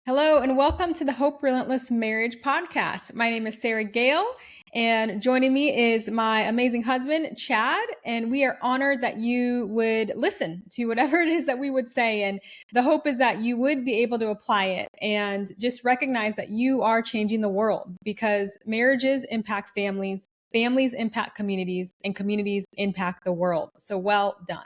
Hello, and welcome to the Hope Relentless Marriage Podcast. My name is Sarah Gale, and joining me is my amazing husband, Chad. And we are honored that you would listen to whatever it is that we would say. And the hope is that you would be able to apply it and just recognize that you are changing the world, because marriages impact families, families impact communities, and communities impact the world. So well done.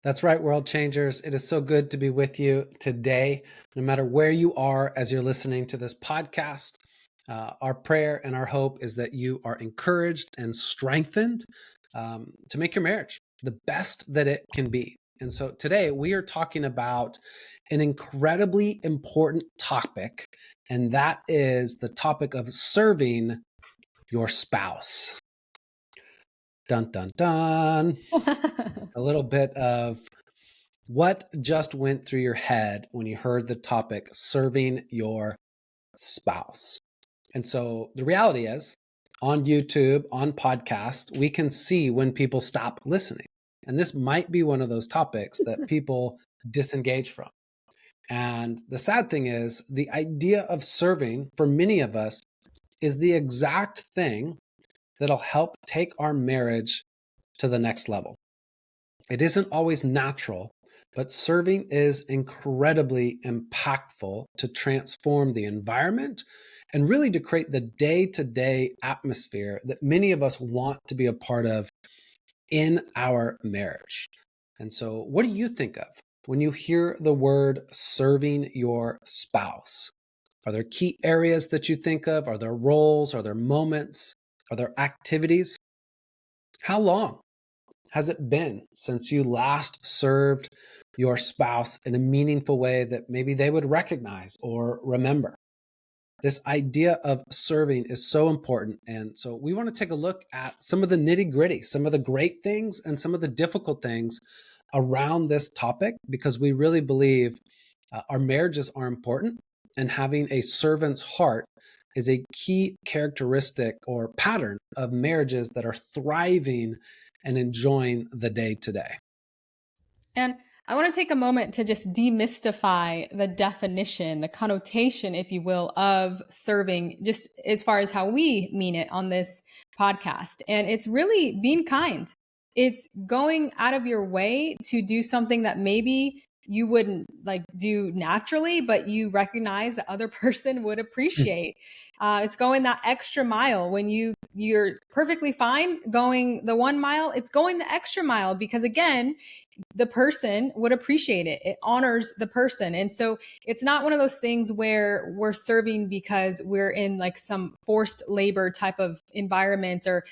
That's right, world changers. It is so good to be with you today, no matter where you are as you're listening to this podcast. Our prayer and our hope is that you are encouraged and strengthened to make your marriage the best that it can be. And so today we are talking about an incredibly important topic, and that is the topic of serving your spouse. Dun, dun, dun. A little bit of what just went through your head when you heard the topic serving your spouse. And so the reality is, on YouTube, on podcast, we can see when people stop listening. And this might be one of those topics that people disengage from. And the sad thing is, the idea of serving for many of us is the exact thing that'll help take our marriage to the next level. It isn't always natural, but serving is incredibly impactful to transform the environment and really to create the day-to-day atmosphere that many of us want to be a part of in our marriage. And so, what do you think of when you hear the word serving your spouse? Are there key areas that you think of? Are there roles? Are there moments? Are there activities? How long has it been since you last served your spouse in a meaningful way that maybe they would recognize or remember? This idea of serving is so important. And so we want to take a look at some of the nitty gritty, some of the great things and some of the difficult things around this topic, because we really believe our marriages are important, and having a servant's heart is a key characteristic or pattern of marriages that are thriving and enjoying the day to day. And I want to take a moment to just demystify the definition, the connotation, if you will, of serving, just as far as how we mean it on this podcast. And it's really being kind. It's going out of your way to do something that maybe you wouldn't like do naturally, but you recognize the other person would appreciate. It's going that extra mile when you're perfectly fine going the 1 mile. It's going the extra mile because, again, the person would appreciate it. It honors the person. And so it's not one of those things where we're serving because we're in like some forced labor type of environment or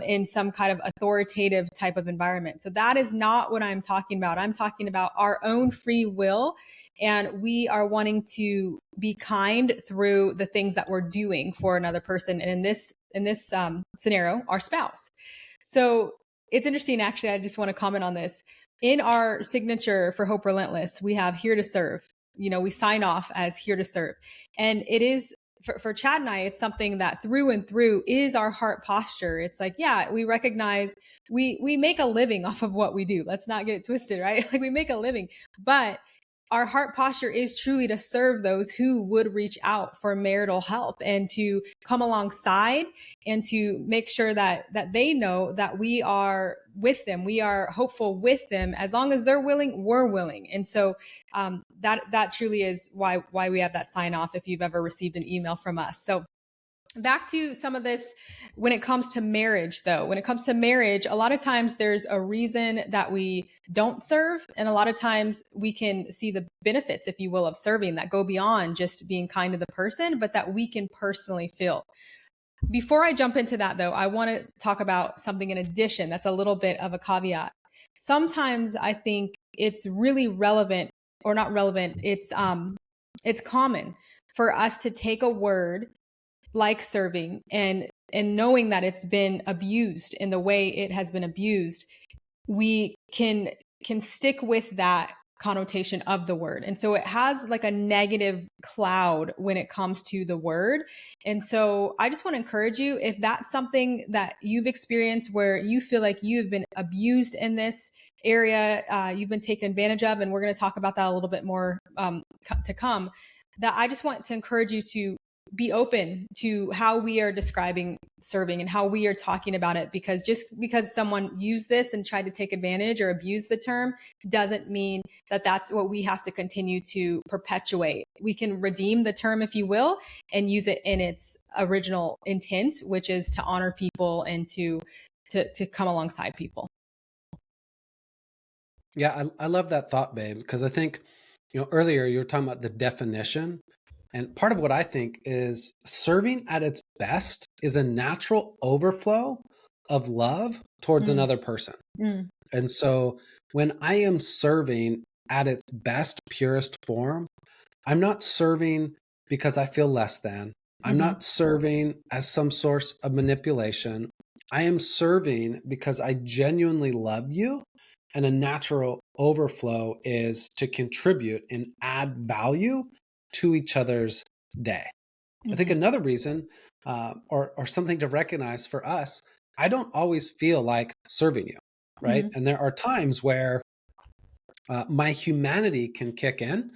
in some kind of authoritative type of environment. So that is not what I'm talking about. I'm talking about our own free will. And we are wanting to be kind through the things that we're doing for another person. And in this scenario, our spouse. So it's interesting, actually. I just want to comment on this. In our signature for Hope Relentless, we have here to serve. You know, we sign off as here to serve. And it is for Chad and I, it's something that through and through is our heart posture. It's like, yeah, we recognize we make a living off of what we do. Let's not get it twisted, right? Like we make a living, but our heart posture is truly to serve those who would reach out for marital help and to come alongside and to make sure that they know that we are with them. We are hopeful with them. As long as they're willing, we're willing. And so that truly is why we have that sign off if you've ever received an email from us. So back to some of this when it comes to marriage, though. When it comes to marriage, a lot of times there's a reason that we don't serve. And a lot of times we can see the benefits, if you will, of serving that go beyond just being kind to the person, but that we can personally feel. Before I jump into that, though, I want to talk about something in addition that's a little bit of a caveat. Sometimes I think it's really relevant, or not relevant, it's common for us to take a word like serving and knowing that it's been abused in the way it has been abused, we can stick with that connotation of the word. And so it has like a negative cloud when it comes to the word. And so I just want to encourage you, if that's something that you've experienced where you feel like you've been abused in this area, you've been taken advantage of, and we're going to talk about that a little bit more to come, that I just want to encourage you to be open to how we are describing serving and how we are talking about it, because just because someone used this and tried to take advantage or abuse the term doesn't mean that that's what we have to continue to perpetuate. We can redeem the term, if you will, and use it in its original intent, which is to honor people and to come alongside people. Yeah, I love that thought, babe, because I think, earlier you were talking about the definition. And part of what I think is serving at its best is a natural overflow of love towards another person. Mm. And so when I am serving at its best, purest form, I'm not serving because I feel less than. I'm not serving as some source of manipulation. I am serving because I genuinely love you. And a natural overflow is to contribute and add value to each other's day. I think another reason, or something to recognize for us, I don't always feel like serving you, right? And there are times where my humanity can kick in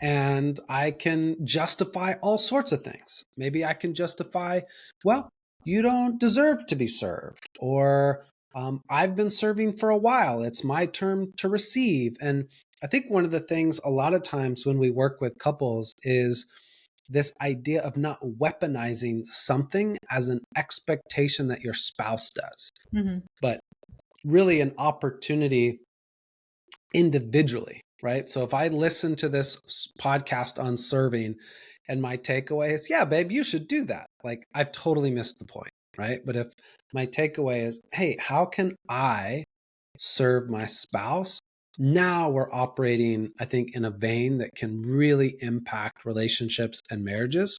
and I can justify all sorts of things. Maybe I can justify, well, you don't deserve to be served, or I've been serving for a while. It's my turn to receive. And I think one of the things a lot of times when we work with couples is this idea of not weaponizing something as an expectation that your spouse does, but really an opportunity individually, right? So if I listen to this podcast on serving and my takeaway is, yeah, babe, you should do that, like I've totally missed the point, right? But if my takeaway is, hey, how can I serve my spouse? Now we're operating, I think, in a vein that can really impact relationships and marriages.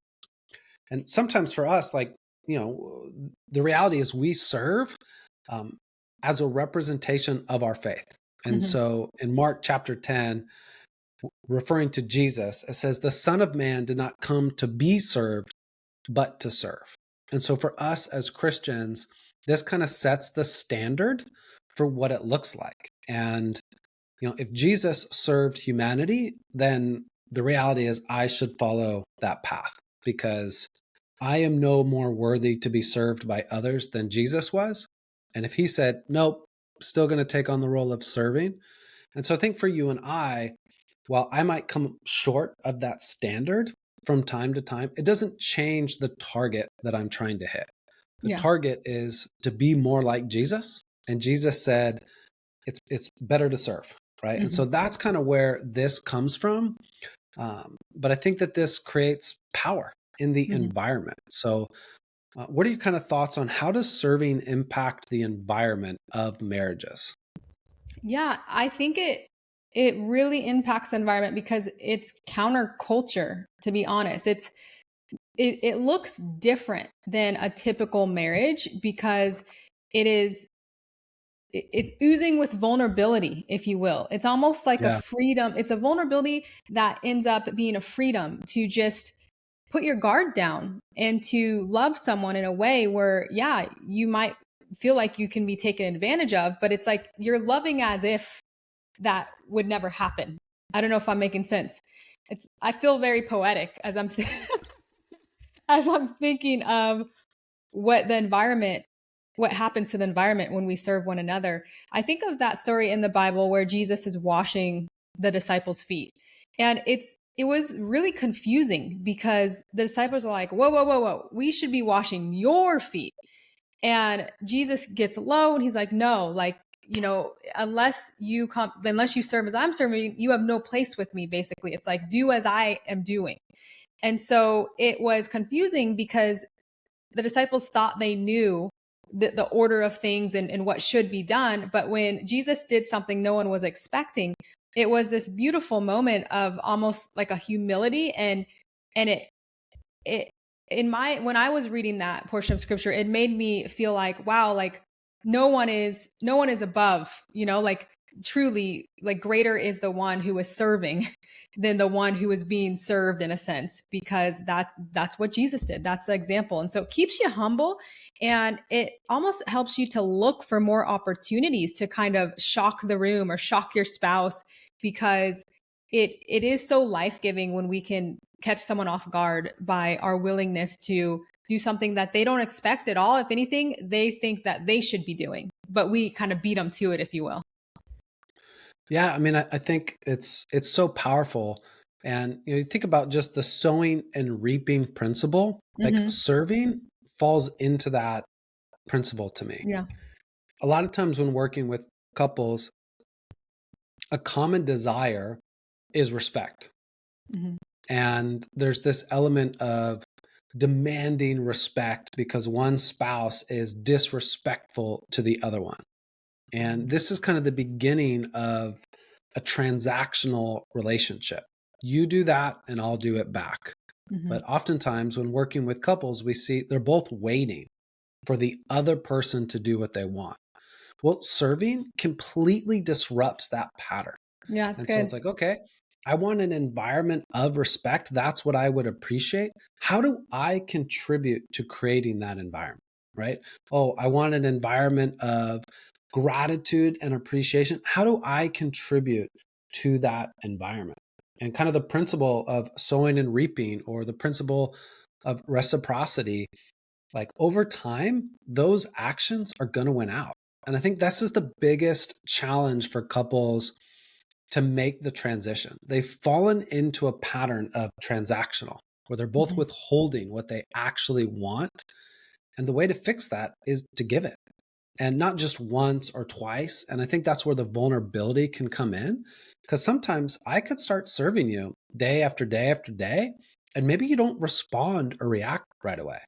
And sometimes for us, like, the reality is we serve um, as a representation of our faith. And so in Mark chapter 10, referring to Jesus, it says, the Son of Man did not come to be served, but to serve. And so for us as Christians, this kind of sets the standard for what it looks like. And, if Jesus served humanity, then the reality is I should follow that path, because I am no more worthy to be served by others than Jesus was. And if he said, nope, still going to take on the role of serving. And so I think for you and I, while I might come short of that standard from time to time, it doesn't change the target that I'm trying to hit. The target is to be more like Jesus. And Jesus said, it's better to serve, right? And so that's kind of where this comes from. But I think that this creates power in the environment. So what are your kind of thoughts on how does serving impact the environment of marriages? Yeah, I think it really impacts the environment because it's counterculture, to be honest. It looks different than a typical marriage because it's oozing with vulnerability, if you will. It's almost like a freedom. It's a vulnerability that ends up being a freedom to just put your guard down and to love someone in a way where, yeah, you might feel like you can be taken advantage of, but it's like you're loving as if that would never happen. I don't know if I'm making sense. I feel very poetic as I'm as I'm thinking of what happens to the environment when we serve one another. I think of that story in the Bible where Jesus is washing the disciples' feet. And it was really confusing because the disciples are like, whoa, whoa, whoa, whoa, we should be washing your feet. And Jesus gets low and he's like, no, like, unless you serve as I'm serving, you have no place with me, basically. It's like, do as I am doing. And so it was confusing because the disciples thought they knew the order of things and what should be done. But when Jesus did something no one was expecting, it was this beautiful moment of almost like a humility. And it when I was reading that portion of scripture, it made me feel like, wow, like no one is above, like truly, like, greater is the one who is serving than the one who is being served, in a sense, because that's what Jesus did. That's the example. And so it keeps you humble, and it almost helps you to look for more opportunities to kind of shock the room or shock your spouse, because it is so life-giving when we can catch someone off guard by our willingness to do something that they don't expect at all. If anything, they think that they should be doing, but we kind of beat them to it, if you will. Yeah, I mean, I think it's so powerful. And you think about just the sowing and reaping principle, like Mm-hmm. serving falls into that principle to me. Yeah. A lot of times when working with couples, a common desire is respect. Mm-hmm. And there's this element of demanding respect because one spouse is disrespectful to the other one. And this is kind of the beginning of a transactional relationship. You do that and I'll do it back. Mm-hmm. But oftentimes when working with couples, we see they're both waiting for the other person to do what they want. Well, serving completely disrupts that pattern. Yeah, it's And so good. it's like, okay, I want an environment of respect. That's what I would appreciate. How do I contribute to creating that environment? Right? Oh, I want an environment of gratitude and appreciation. How do I contribute to that environment? And kind of the principle of sowing and reaping, or the principle of reciprocity, like over time, those actions are going to win out. And I think this is the biggest challenge for couples to make the transition. They've fallen into a pattern of transactional where they're both Mm-hmm. withholding what they actually want. And the way to fix that is to give it, and not just once or twice. And I think that's where the vulnerability can come in, because sometimes I could start serving you day after day after day, and maybe you don't respond or react right away.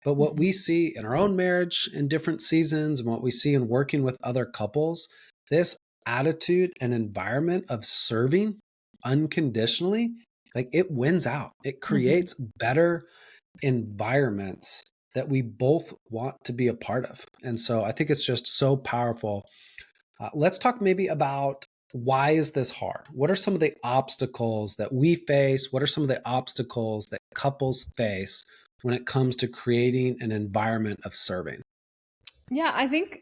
But what Mm-hmm. we see in our own marriage in different seasons, and what we see in working with other couples, this attitude and environment of serving unconditionally, like it wins out. It Mm-hmm. creates better environments that we both want to be a part of. And so I think it's just so powerful. Let's talk maybe about, why is this hard? What are some of the obstacles that we face? What are some of the obstacles that couples face when it comes to creating an environment of serving? Yeah, I think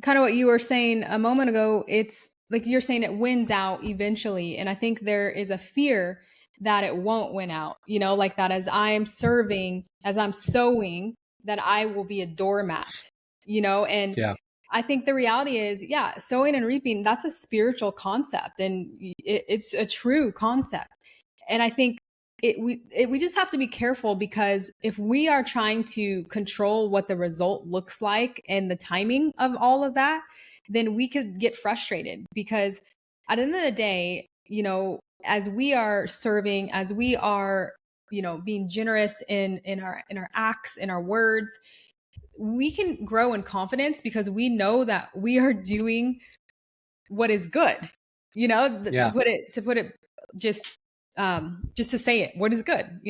kind of what you were saying a moment ago, it's like you're saying it wins out eventually. And I think there is a fear that it won't win out, like that as I am serving, as I'm sowing, that I will be a doormat, and Yeah. I think the reality is, yeah, sowing and reaping, that's a spiritual concept, and it's a true concept. And I think we just have to be careful, because if we are trying to control what the result looks like and the timing of all of that, then we could get frustrated, because at the end of the day, as we are serving, as we are, being generous in our acts, in our words, we can grow in confidence because we know that we are doing what is good. To Yeah. put it just to say it, what is good,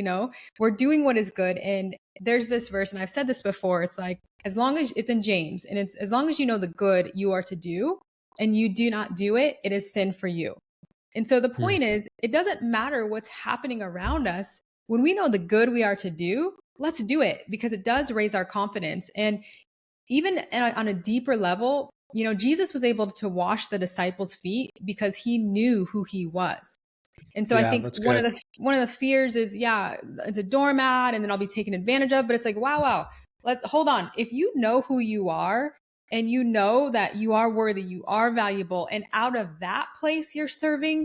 we're doing what is good. And there's this verse, and I've said this before, it's like, as long as it's in James, and it's, as long as you know the good you are to do and you do not do it, it is sin for you. And so the Hmm. point is, it doesn't matter what's happening around us. When we know the good we are to do, let's do it, because it does raise our confidence. And even on a deeper level, Jesus was able to wash the disciples' feet because he knew who he was. And so I Yeah, think that's one of good. the fears is, yeah, it's a doormat and then I'll be taken advantage of. But it's like, wow. Let's hold on. If you know who you are, and you know that you are worthy, you are valuable, and out of that place you're serving,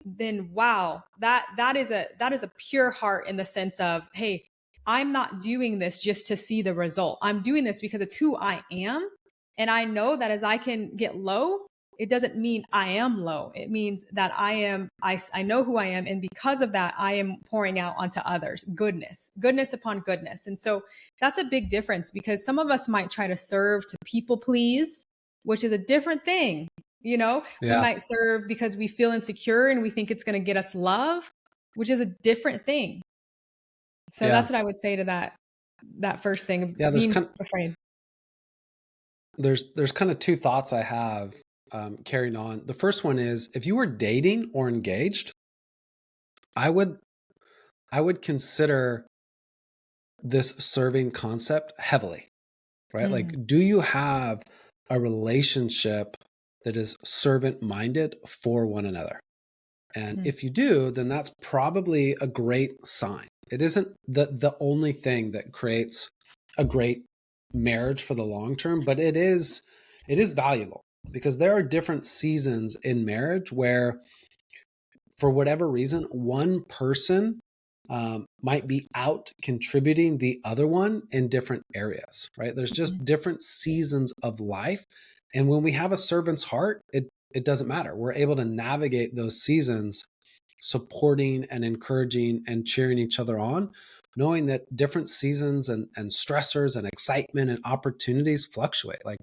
then wow, that is a pure heart, in the sense of, hey, I'm not doing this just to see the result. I'm doing this because it's who I am. And I know that as I can get low, it doesn't mean I am low. It means that I know who I am. And because of that, I am pouring out onto others goodness upon goodness. And so that's a big difference, because some of us might try to serve to people please, which is a different thing. We Yeah. might serve because we feel insecure and we think it's going to get us love, which is a different thing. So Yeah. that's what I would say to that first thing, Yeah. being afraid. There's kind of two thoughts I have. carrying on. The first one is, if you were dating or engaged, I would consider this serving concept heavily, right? Like, do you have a relationship that is servant minded for one another? And if you do, then that's probably a great sign. It isn't the only thing that creates a great marriage for the long term, but it is valuable, because there are different seasons in marriage where, for whatever reason, one person might be out contributing the other one in different areas, right? There's just different seasons of life. And when we have a servant's heart, it doesn't matter. We're able to navigate those seasons, supporting and encouraging and cheering each other on, knowing that different seasons and stressors and excitement and opportunities fluctuate. Like,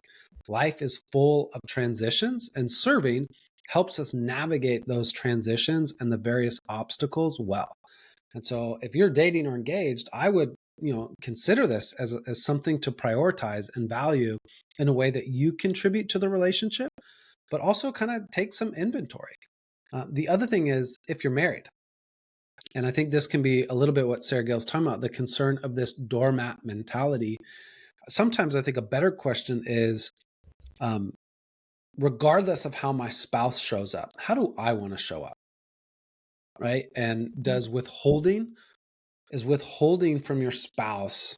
life is full of transitions, and serving helps us navigate those transitions and the various obstacles well. And so if you're dating or engaged, I would, consider this as something to prioritize and value in a way that you contribute to the relationship, but also kind of take some inventory. The other thing is, if you're married, and I think this can be a little bit what Sarah Gale's talking about, the concern of this doormat mentality. Sometimes I think a better question is, regardless of how my spouse shows up, how do I want to show up? Right? And is withholding from your spouse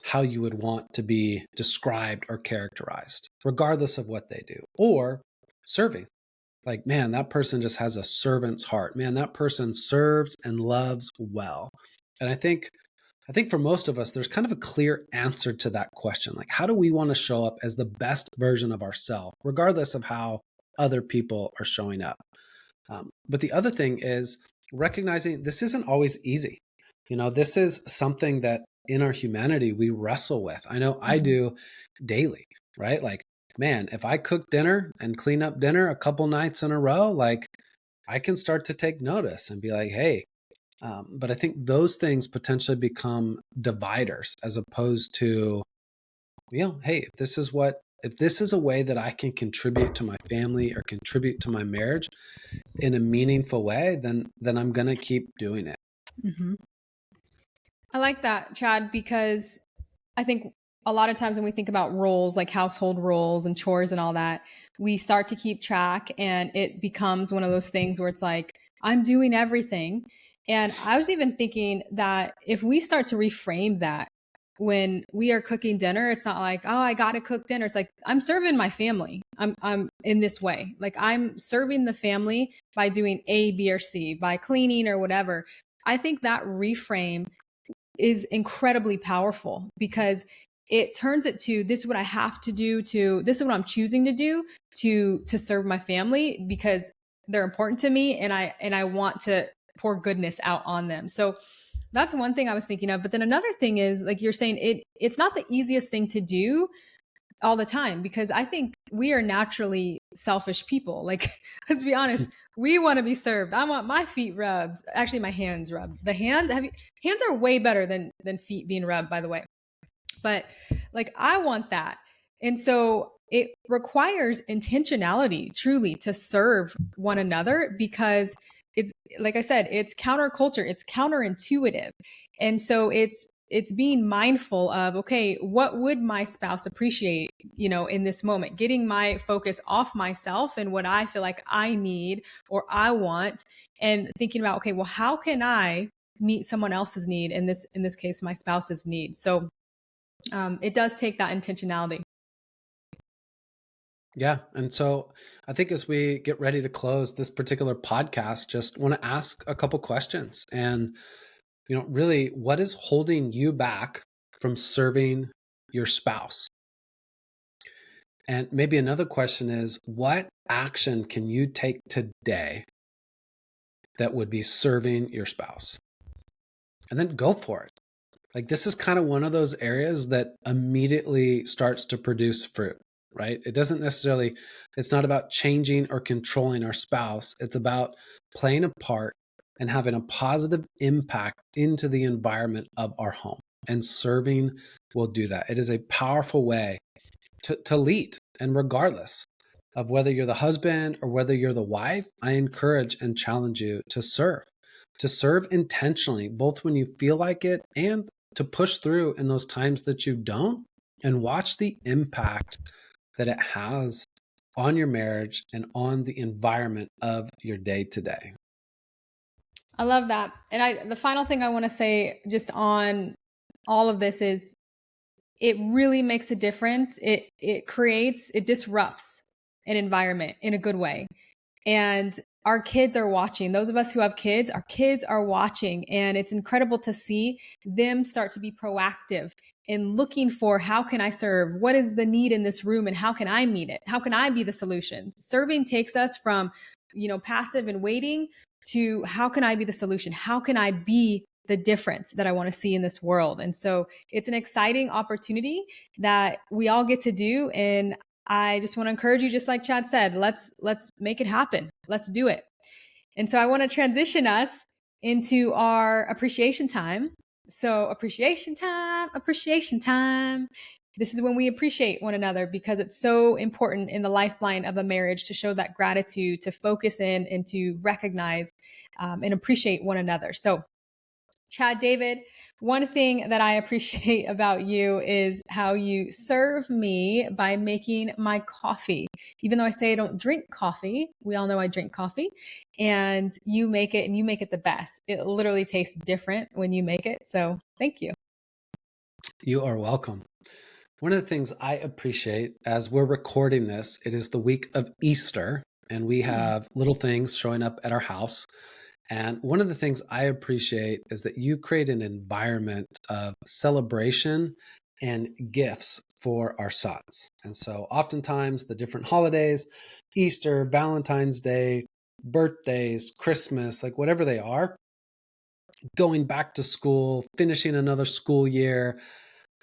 how you would want to be described or characterized, regardless of what they do? Or serving, like, man, that person just has a servant's heart. Man, that person serves and loves well. And I think for most of us, there's kind of a clear answer to that question. Like, how do we want to show up as the best version of ourselves, regardless of how other people are showing up? But the other thing is recognizing this isn't always easy. This is something that in our humanity we wrestle with. I know I do daily, right? Like, man, if I cook dinner and clean up dinner a couple nights in a row, like, I can start to take notice and be like, hey, but I think those things potentially become dividers, as opposed to, hey, if this is a way that I can contribute to my family or contribute to my marriage in a meaningful way, then I'm going to keep doing it. Mm-hmm. I like that, Chad, because I think a lot of times when we think about roles, like household roles and chores and all that, we start to keep track, and it becomes one of those things where it's like, I'm doing everything. And I was even thinking that if we start to reframe that, when we are cooking dinner, it's not like, oh, I got to cook dinner. It's like, I'm serving my family. I'm in this way. Like, I'm serving the family by doing A, B, or C, by cleaning or whatever. I think that reframe is incredibly powerful, because it turns it to, this is what I have to do, to this is what I'm choosing to do to serve my family, because they're important to me, and I want to pour goodness out on them. So that's one thing I was thinking of. But then another thing is, like you're saying, it's not the easiest thing to do all the time, because I think we are naturally selfish people. Like, let's be honest, we want to be served. I want my feet rubbed. Actually, my hands rubbed. Hands are way better than feet being rubbed, by the way. But like, I want that. And so it requires intentionality, truly, to serve one another, because it's, like I said, it's counterculture, it's counterintuitive. And so it's being mindful of, okay, what would my spouse appreciate, in this moment, getting my focus off myself and what I feel like I need or I want, and thinking about, okay, well, how can I meet someone else's need, in this case, my spouse's need. So it does take that intentionality. Yeah. And so I think as we get ready to close this particular podcast, just want to ask a couple questions. And, really, what is holding you back from serving your spouse? And maybe another question is, what action can you take today that would be serving your spouse? And then go for it. Like, this is kind of one of those areas that immediately starts to produce fruit, right? It's not about changing or controlling our spouse. It's about playing a part and having a positive impact into the environment of our home. And serving will do that. It is a powerful way to lead. And regardless, of whether you're the husband or whether you're the wife, I encourage and challenge you to serve intentionally, both when you feel like it and to push through in those times that you don't, and watch the impact that it has on your marriage and on the environment of your day to day. I love that. And the final thing I want to say just on all of this is it really makes a difference. It disrupts an environment in a good way. And our kids are watching. Those of us who have kids, our kids are watching. And it's incredible to see them start to be proactive in looking for, how can I serve? What is the need in this room and how can I meet it? How can I be the solution? Serving takes us from, passive and waiting to, how can I be the solution? How can I be the difference that I want to see in this world? And so it's an exciting opportunity that we all get to do. And I just want to encourage you, just like Chad said, let's make it happen. Let's do it. And so I want to transition us into our appreciation time. So appreciation time, appreciation time. This is when we appreciate one another, because it's so important in the lifeline of a marriage to show that gratitude, to focus in and to recognize and appreciate one another. So Chad, David, one thing that I appreciate about you is how you serve me by making my coffee. Even though I say I don't drink coffee, we all know I drink coffee, and you make it, and you make it the best. It literally tastes different when you make it. So thank you. You are welcome. One of the things I appreciate, as we're recording this, it is the week of Easter, and we have little things showing up at our house. And one of the things I appreciate is that you create an environment of celebration and gifts for our sons. And so oftentimes the different holidays, Easter, Valentine's Day, birthdays, Christmas, like whatever they are, going back to school, finishing another school year,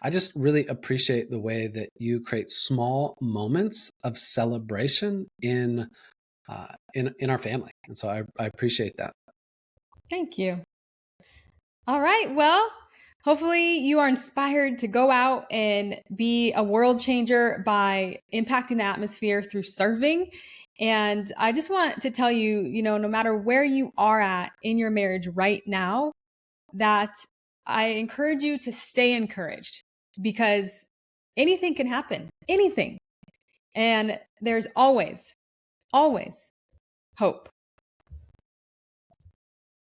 I just really appreciate the way that you create small moments of celebration in our family. And so I appreciate that. Thank you. All right. Well, hopefully you are inspired to go out and be a world changer by impacting the atmosphere through serving. And I just want to tell you, no matter where you are at in your marriage right now, that I encourage you to stay encouraged, because anything can happen, anything. And there's always, always hope.